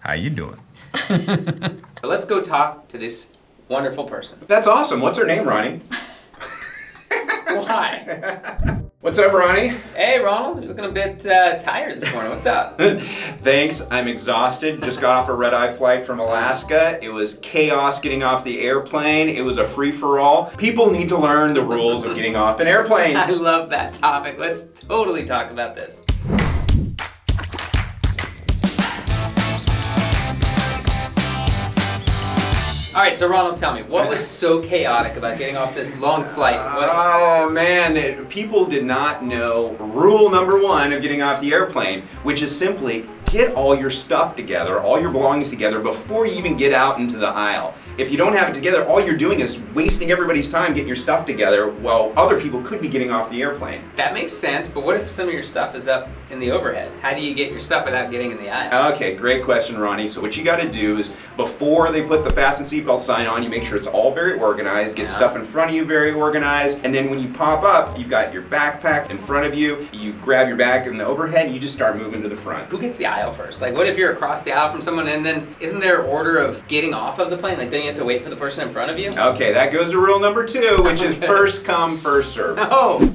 How you doing? So let's go talk to this wonderful person. That's awesome. What's her name, Ronnie? Well, hi. What's up, Ronnie? Hey, Ronald. You're looking a bit tired this morning. What's up? Thanks. I'm exhausted. Just got off a red-eye flight from Alaska. It was chaos getting off the airplane. It was a free-for-all. People need to learn the rules of getting off an airplane. I love that topic. Let's totally talk about this. All right, so Ronald, tell me, what was so chaotic about getting off this long flight? Oh man, people did not know rule number one of getting off the airplane, which is simply get all your stuff together, all your belongings together before you even get out into the aisle. If you don't have it together, all you're doing is wasting everybody's time getting your stuff together while other people could be getting off the airplane. That makes sense, but what if some of your stuff is up in the overhead? How do you get your stuff without getting in the aisle? Okay, great question, Ronnie. So what you gotta do is before they put the fasten seatbelt sign on, you make sure it's all very organized, get stuff in front of you very organized, and then when you pop up, you've got your backpack in front of you, you grab your bag in the overhead, and you just start moving to the front. Who gets the aisle first? Like, what if you're across the aisle from someone and then isn't there an order of getting off of the plane? Like, don't you have to wait for the person in front of you? Okay, that goes to rule number 2, which is first come, first serve. Oh!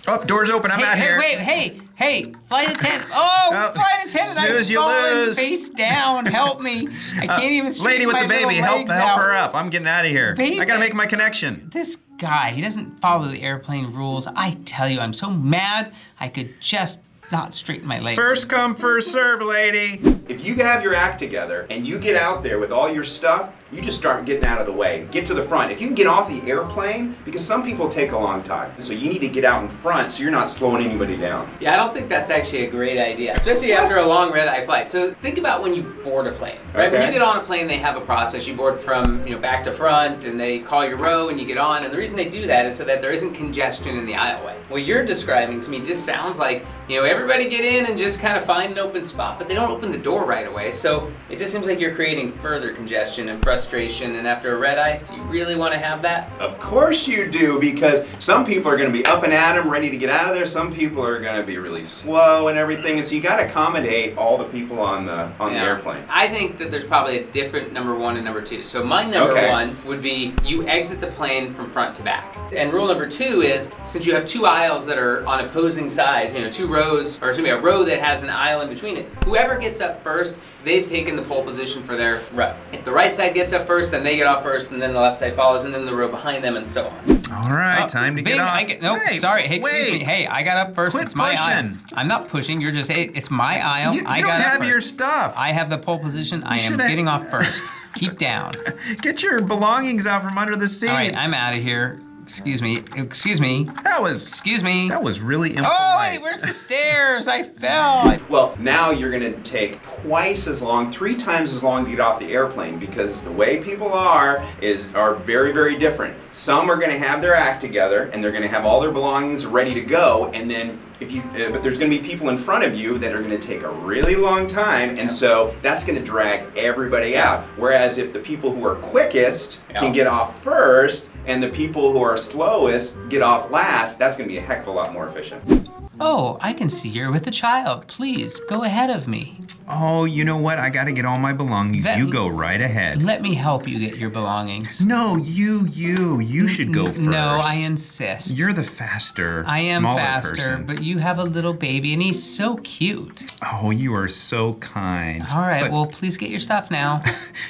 Oh, door's open. I'm out here. Hey, flight attendant. Oh, flight attendant, snooze, I'm you falling lose. face down. Help me. I can't even straighten Lady with my the baby, little help legs out. her up. I'm getting out of here. Baby. I gotta make my connection. This guy, he doesn't follow the airplane rules. I tell you, I'm so mad, I could just not straighten my legs. First come, first serve, lady. If you have your act together and you get out there with all your stuff, you just start getting out of the way. Get to the front. If you can get off the airplane, because some people take a long time, so you need to get out in front so you're not slowing anybody down. Yeah, I don't think that's actually a great idea, especially after a long red-eye flight. So think about when you board a plane, right? When Okay. you get on a plane, they have a process. You board from back to front, and they call your row, and you get on. And the reason they do that is so that there isn't congestion in the aisleway. What you're describing to me just sounds like everybody get in and just kind of find an open spot, but they don't open the door right away. So it just seems like you're creating further congestion and frustration. And after a red eye, do you really want to have that? Of course you do, because some people are going to be up and at 'em, ready to get out of there. Some people are going to be really slow and everything, and so you got to accommodate all the people on the airplane. I think that there's probably a different number 1 and number 2. So my number 1 would be you exit the plane from front to back. And rule number 2 is, since you have 2 aisles that are on opposing sides, 2 rows, or excuse me, a row that has an aisle in between it, whoever gets up first, they've taken the pole position for their row. If the right side gets up first, then they get off first, and then the left side follows, and then the row behind them, and so on. All right, time to get off. Sorry. Hey, excuse me. Hey, I got up first. Quit it's my aisle. pushing. I'm not pushing. You're just, hey, it's my aisle. You I don't got up have first. your stuff. I have the pole position. I am shoulda- getting off first. Keep down. Get your belongings out from under the seat. All right, I'm out of here. Excuse me. That was really impolite. Oh, wait, where's the stairs? I fell. Well, now you're going to take twice as long, 3 times as long to get off the airplane, because the way people are very, very different. Some are going to have their act together and they're going to have all their belongings ready to go, and then but there's going to be people in front of you that are going to take a really long time, and so that's going to drag everybody out. Whereas if the people who are quickest can get off first, and the people who are slowest get off last, that's going to be a heck of a lot more efficient. Oh, I can see you're with a child. Please, go ahead of me. Oh, you know what? I gotta get all my belongings. You go right ahead. Let me help you get your belongings. No, you should go first. No, I insist. You're the faster, I am smaller faster, person. but you have a little baby and he's so cute. Oh, you are so kind. All right, well, please get your stuff now.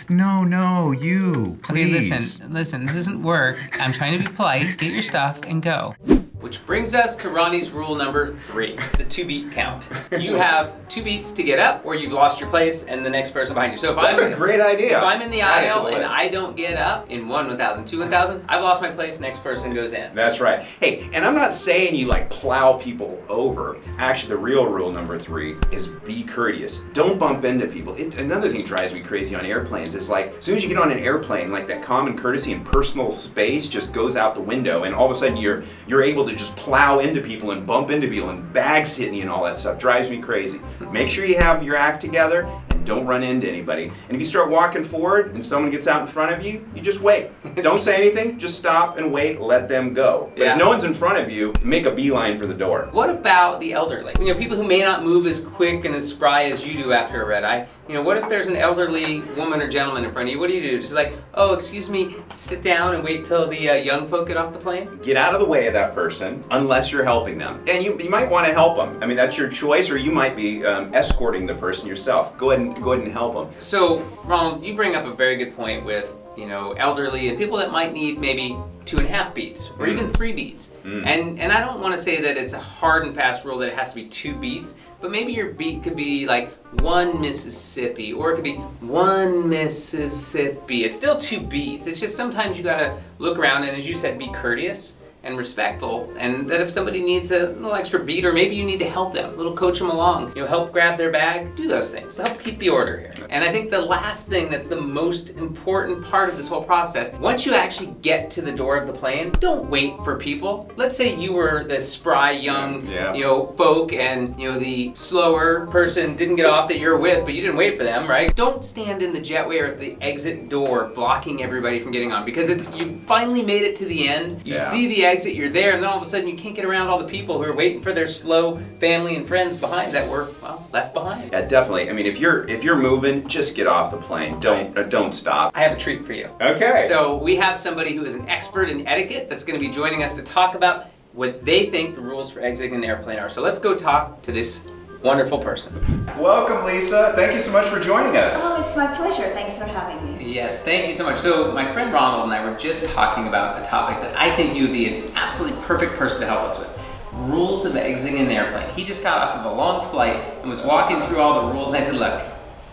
No, you, please. Okay, listen, this isn't work. I'm trying to be polite. Get your stuff and go. Which brings us to Ronnie's rule number 3, the 2-beat count. You have 2 beats to get up, or you've lost your place, and the next person behind you. So if That's a great idea. If I'm in the Add it to aisle the and list. I don't get up in 1 1,000, 2 1,000, I've lost my place, next person goes in. That's right. Hey, and I'm not saying you plow people over. Actually, the real rule number 3 is be courteous. Don't bump into people. Another thing that drives me crazy on airplanes is as soon as you get on an airplane, that common courtesy and personal space just goes out the window, and all of a sudden you're able to just plow into people and bump into people and bags hitting you and all that stuff. Drives me crazy. Make sure you have your act together and and don't run into anybody. And if you start walking forward and someone gets out in front of you, you just wait. Don't say anything, just stop and wait, let them go. But if no one's in front of you, make a beeline for the door. What about the elderly? You know, people who may not move as quick and as spry as you do after a red eye. You know, what if there's an elderly woman or gentleman in front of you? What do? Just like, oh, excuse me, sit down and wait till the young folk get off the plane? Get out of the way of that person unless you're helping them. And you might want to help them. I mean, that's your choice, or you might be escorting the person yourself. Go ahead and help them. So, Ronald, you bring up a very good point with, you know, elderly and people that might need maybe 2.5 beats or even 3 beats. And I don't want to say that it's a hard and fast rule that it has to be 2 beats, but maybe your beat could be like 1 Mississippi, or it could be 1 Mississippi. It's still 2 beats. It's just sometimes you gotta look around and, as you said, be courteous and respectful, and that if somebody needs a little extra beat, or maybe you need to help them, a little coach them along, you know, help grab their bag, do those things. Help keep the order here. And I think the last thing that's the most important part of this whole process, once you actually get to the door of the plane, don't wait for people. Let's say you were the spry young, you know, folk, and you know the slower person didn't get off that you're with, but you didn't wait for them, right? Don't stand in the jetway or at the exit door blocking everybody from getting on, because you finally made it to the end. You see the exit, you're there, and then all of a sudden you can't get around all the people who are waiting for their slow family and friends behind that were, well, left behind. Yeah, definitely. I mean, if you're moving, just get off the plane. Don't stop. I have a treat for you. Okay. So we have somebody who is an expert in etiquette that's going to be joining us to talk about what they think the rules for exiting an airplane are. So let's go talk to this wonderful person. Welcome, Lisa. Thank you so much for joining us. Oh, it's my pleasure. Thanks for having me. Yes, thank you so much. So my friend Ronald and I were just talking about a topic that I think you would be an absolutely perfect person to help us with. Rules of exiting an airplane. He just got off of a long flight and was walking through all the rules, and I said, look,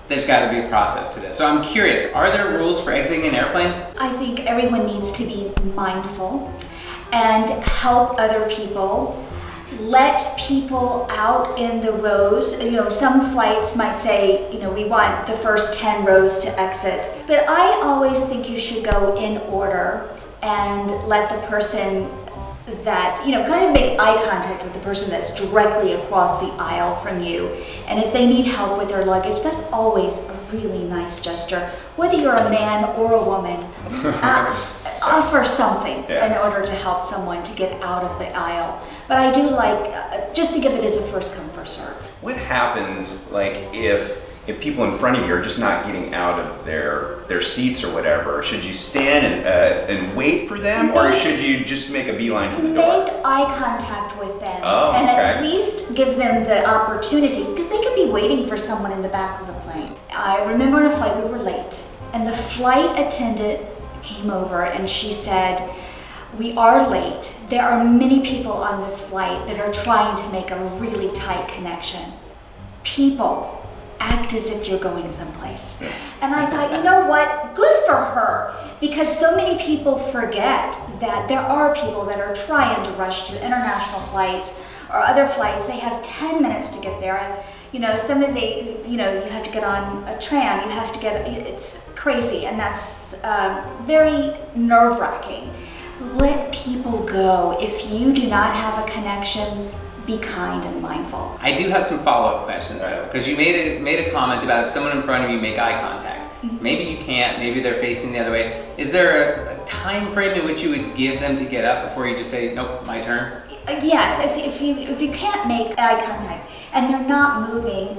there's got to be a process to this. So I'm curious, are there rules for exiting an airplane? I think everyone needs to be mindful and help other people. Let people out in the rows. You know, some flights might say, you know, we want the first 10 rows to exit. But I always think you should go in order and let the person that, you know, kind of make eye contact with the person that's directly across the aisle from you. And if they need help with their luggage, that's always a really nice gesture. Whether you're a man or a woman, offer something in order to help someone to get out of the aisle. But I do like, just think of it as a first come, first serve. What happens, like, if people in front of you are just not getting out of their seats or whatever? Should you stand and wait for them, or should you just make a beeline for the door? Make eye contact with them, and at least give them the opportunity, because they could be waiting for someone in the back of the plane. I remember on a flight we were late, and the flight attendant came over and she said, "We are late. There are many people on this flight that are trying to make a really tight connection. People, act as if you're going someplace." And I thought, you know what? Good for her, because so many people forget that there are people that are trying to rush to international flights or other flights. They have 10 minutes to get there. You know, some of the, you know, you have to get on a tram, you have to get, it's crazy, and that's very nerve-wracking. Let people go. If you do not have a connection, be kind and mindful. I do have some follow-up questions though, because you made a comment about if someone in front of you make eye contact. Maybe you can't, maybe they're facing the other way. Is there a time frame in which you would give them to get up before you just say, nope, my turn? Yes, if you can't make eye contact and they're not moving,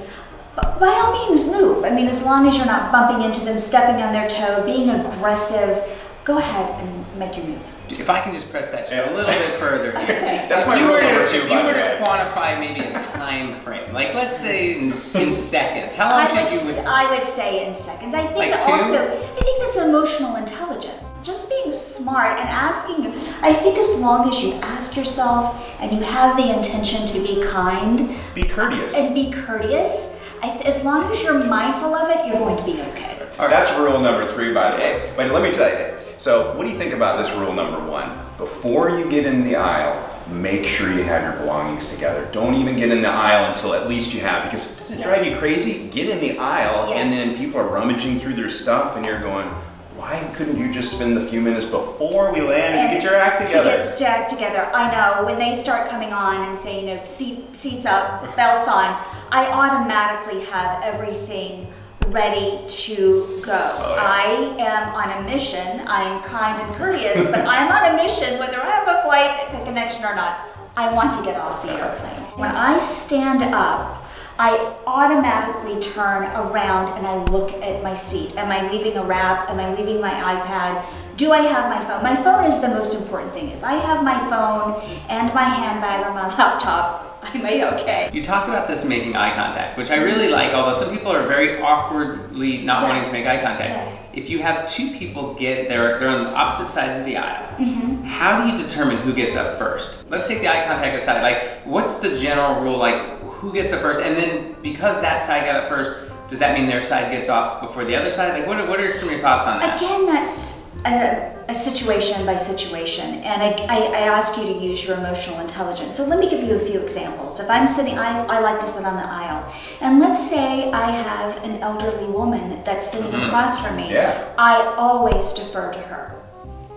by all means move. I mean, as long as you're not bumping into them, stepping on their toe, being aggressive, go ahead and make your move. If I can just press that just a little bit further here. That's my rule number 2, If you were to quantify maybe a time frame, like let's say in seconds, how long should you? I would say in seconds. I think like I think that's emotional intelligence. Just being smart and asking. I think as long as you ask yourself and you have the intention to be kind, be courteous, and be courteous. As long as you're mindful of it, you're going to be okay. That's rule number 3, by the way. But let me tell you. So, what do you think about this rule number 1? Before you get in the aisle, make sure you have your belongings together. Don't even get in the aisle until at least you have, because doesn't it drive you crazy? Get in the aisle and then people are rummaging through their stuff and you're going, why couldn't you just spend the few minutes before we land and get your act together? To get your act together. I know, when they start coming on and say, you know, seats up, belts on, I automatically have everything ready to go. I am on a mission. I'm kind and courteous, but I'm on a mission whether I have a flight connection or not. I want to get off the airplane. When I stand up, I automatically turn around and I look at my seat. Am I leaving a wrap? Am I leaving my iPad? Do I have my phone? My phone is the most important thing. If I have my phone and my handbag or my laptop, I'm okay. You talked about this making eye contact, which I really like, although some people are very awkwardly not wanting to make eye contact. Yes. If you have two people they're on the opposite sides of the aisle, how do you determine who gets up first? Let's take the eye contact aside. Like, what's the general rule, like who gets up first? And then because that side got up first, does that mean their side gets off before the other side? Like, what are some of your thoughts on that? Again, that's a situation by situation, and I ask you to use your emotional intelligence. So let me give you a few examples. If I'm sitting, I like to sit on the aisle, and let's say I have an elderly woman that's sitting across from me. Yeah. I always defer to her.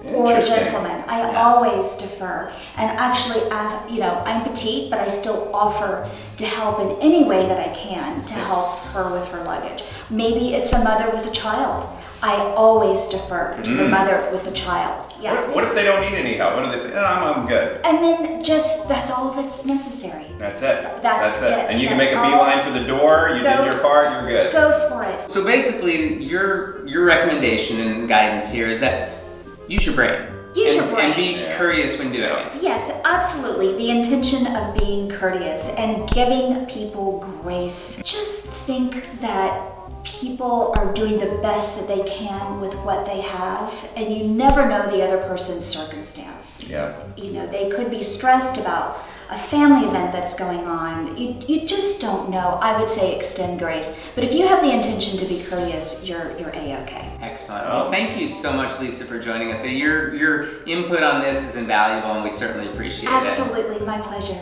Or a gentleman. I always defer. And actually, I'm petite, but I still offer to help in any way that I can to help her with her luggage. Maybe it's a mother with a child. I always defer to the mother with the child. Yes. What if they don't need any help? What do they say? No, I'm good. And then that's all that's necessary. That's it. That's it. And you can make a beeline for the door. You did your part. You're good. Go for it. So basically, your recommendation and guidance here is that use your brain. Use your brain. And be courteous when doing it. Yes, absolutely. The intention of being courteous and giving people grace. Just think that people are doing the best that they can with what they have, and you never know the other person's circumstance. Yeah. They could be stressed about a family event that's going on. You just don't know. I would say extend grace. But if you have the intention to be courteous, you're A-okay. Excellent. Well, thank you so much, Lisa, for joining us. Your input on this is invaluable, and we certainly appreciate it. Absolutely, my pleasure.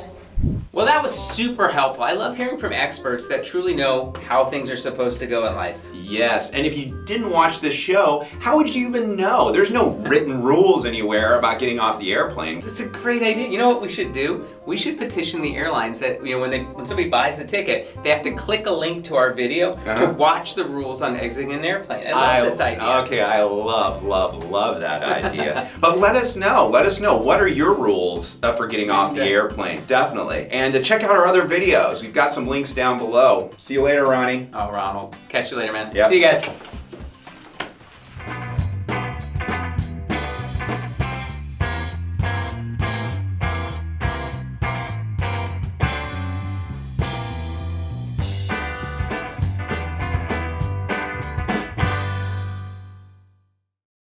Well, that was super helpful. I love hearing from experts that truly know how things are supposed to go in life. Yes, and if you didn't watch the show, how would you even know? There's no written rules anywhere about getting off the airplane. That's a great idea. You know what we should do? We should petition the airlines that when somebody buys a ticket, they have to click a link to our video to watch the rules on exiting an airplane. I love this idea. Okay, I love that idea. But let us know. What are your rules for getting off the airplane? Definitely. And check out our other videos. We've got some links down below. See you later, Ronnie. Oh, Ronald. Catch you later, man. Yep. See you guys.